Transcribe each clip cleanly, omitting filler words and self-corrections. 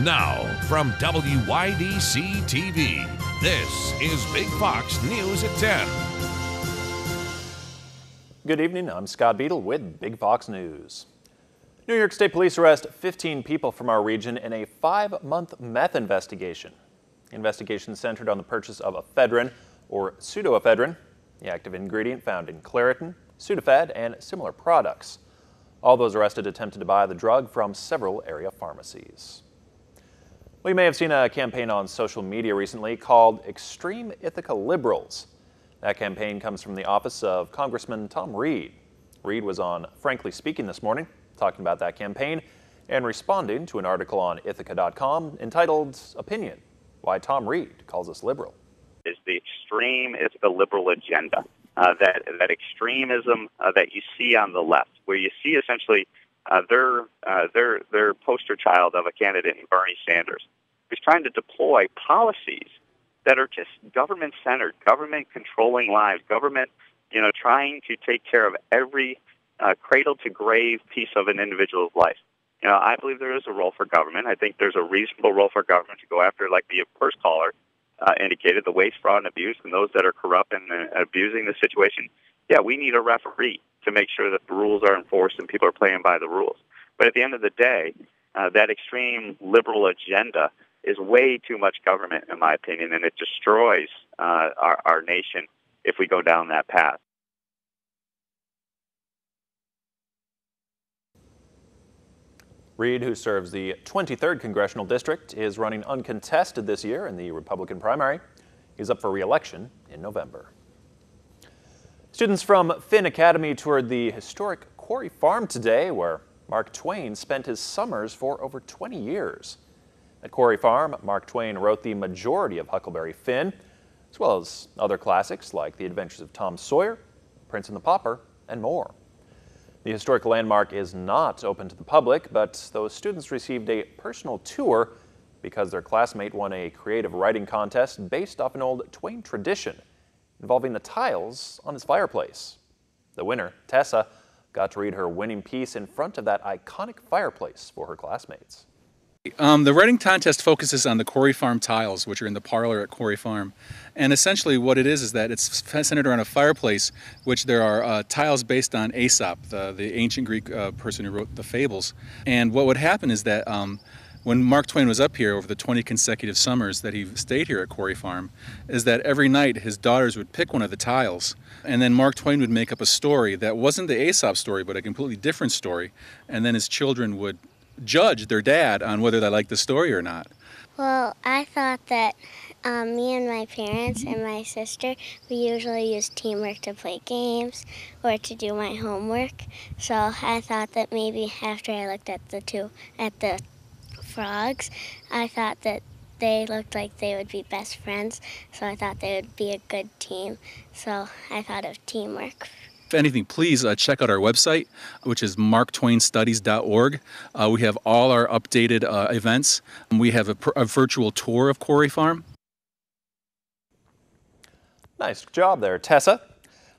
Now, from WYDC TV, this is Big Fox News at 10. Good evening, I'm Scott Beadle with Big Fox News. New York State Police arrest 15 people from our region in a 5-month meth investigation. The investigation centered on the purchase of ephedrine, or pseudoephedrine, the active ingredient found in Claritin, Sudafed, and similar products. All those arrested attempted to buy the drug from several area pharmacies. Well, you may have seen a campaign on social media recently called Extreme Ithaca Liberals. That campaign comes from the office of Congressman Tom Reed. Reed was on Frankly Speaking this morning, talking about that campaign and responding to an article on Ithaca.com entitled Opinion, Why Tom Reed Calls Us Liberal. Is the extreme Ithaca liberal agenda, that extremism that you see on the left, where you see essentially their poster child of a candidate in Bernie Sanders, who's trying to deploy policies that are just government-centered, government-controlling lives, government, trying to take care of every cradle-to-grave piece of an individual's life. I believe there is a role for government. I think there's a reasonable role for government to go after, like the first caller indicated, the waste, fraud, and abuse, and those that are corrupt and abusing the situation. Yeah, we need a referee to make sure that the rules are enforced and people are playing by the rules. But at the end of the day, that extreme liberal agenda is way too much government, in my opinion, and it destroys our nation if we go down that path. Reed, who serves the 23rd Congressional District, is running uncontested this year in the Republican primary. He's up for re-election in November. Students from Finn Academy toured the historic Quarry Farm today, where Mark Twain spent his summers for over 20 years. At Quarry Farm, Mark Twain wrote the majority of Huckleberry Finn, as well as other classics like The Adventures of Tom Sawyer, Prince and the Pauper, and more. The historic landmark is not open to the public, but those students received a personal tour because their classmate won a creative writing contest based off an old Twain tradition involving the tiles on his fireplace. The winner, Tessa, got to read her winning piece in front of that iconic fireplace for her classmates. The writing contest focuses on the Quarry Farm tiles, which are in the parlor at Quarry Farm. And essentially what it is that it's centered around a fireplace, which there are tiles based on Aesop, the ancient Greek person who wrote the fables. And what would happen is that when Mark Twain was up here over the 20 consecutive summers that he stayed here at Quarry Farm, is that every night his daughters would pick one of the tiles, and then Mark Twain would make up a story that wasn't the Aesop story, but a completely different story, and then his children would judge their dad on whether they liked the story or not. Well, I thought that me and my parents and my sister, we usually use teamwork to play games or to do my homework. So I thought that maybe after I looked at the frogs, I thought that they looked like they would be best friends. So I thought they would be a good team. So I thought of teamwork. If anything, please check out our website, which is marktwainstudies.org. We have all our updated events. We have a virtual tour of Quarry Farm. Nice job there, Tessa.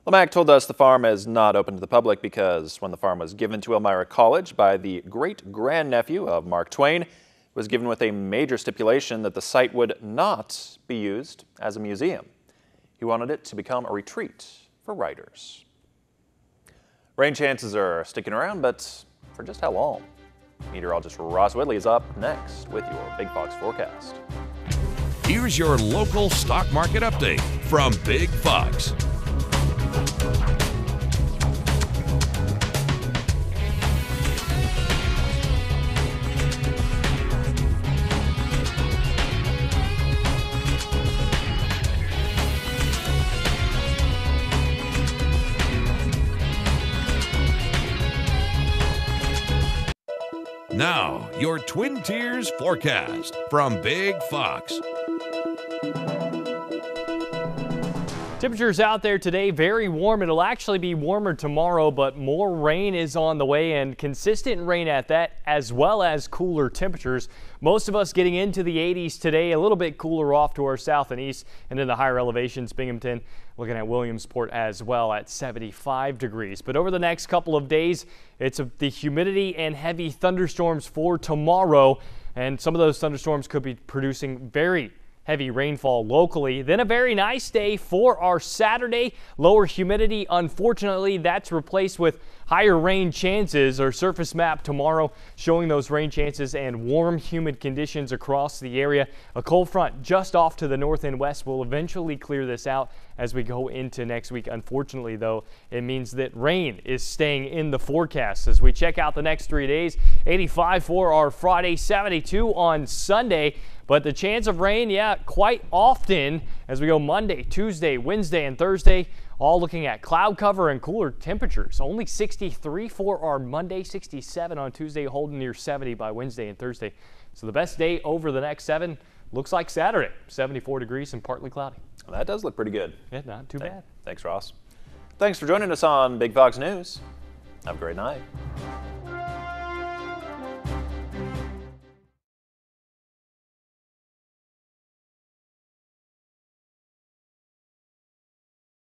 Lamac told us the farm is not open to the public because when the farm was given to Elmira College by the great-grandnephew of Mark Twain, it was given with a major stipulation that the site would not be used as a museum. He wanted it to become a retreat for writers. Rain chances are sticking around, but for just how long? Meteorologist Ross Whitley is up next with your Big Fox forecast. Here's your local stock market update from Big Fox. Now, your Twin Tiers forecast from Big Fox. Temperatures out there today very warm. It'll actually be warmer tomorrow, but more rain is on the way, and consistent rain at that, as well as cooler temperatures. Most of us getting into the 80s today, a little bit cooler off to our south and east, and in the higher elevations, Binghamton looking at Williamsport as well at 75 degrees. But over the next couple of days, it's the humidity and heavy thunderstorms for tomorrow. and some of those thunderstorms could be producing very heavy rainfall locally. Then a very nice day for our Saturday. Lower humidity, unfortunately, that's replaced with higher rain chances. Our surface map tomorrow showing those rain chances and warm, humid conditions across the area. A cold front just off to the north and west will eventually clear this out as we go into next week. Unfortunately, though, it means that rain is staying in the forecast. As we check out the next 3 days, 85 for our Friday, 72 on Sunday. But the chance of rain, yeah, quite often as we go Monday, Tuesday, Wednesday, and Thursday, all looking at cloud cover and cooler temperatures. Only 63 for our Monday, 67 on Tuesday, holding near 70 by Wednesday and Thursday. So the best day over the next 7 looks like Saturday, 74 degrees and partly cloudy. Well, that does look pretty good. Yeah, not too bad. Thanks, Ross. Thanks for joining us on Big Fox News. Have a great night.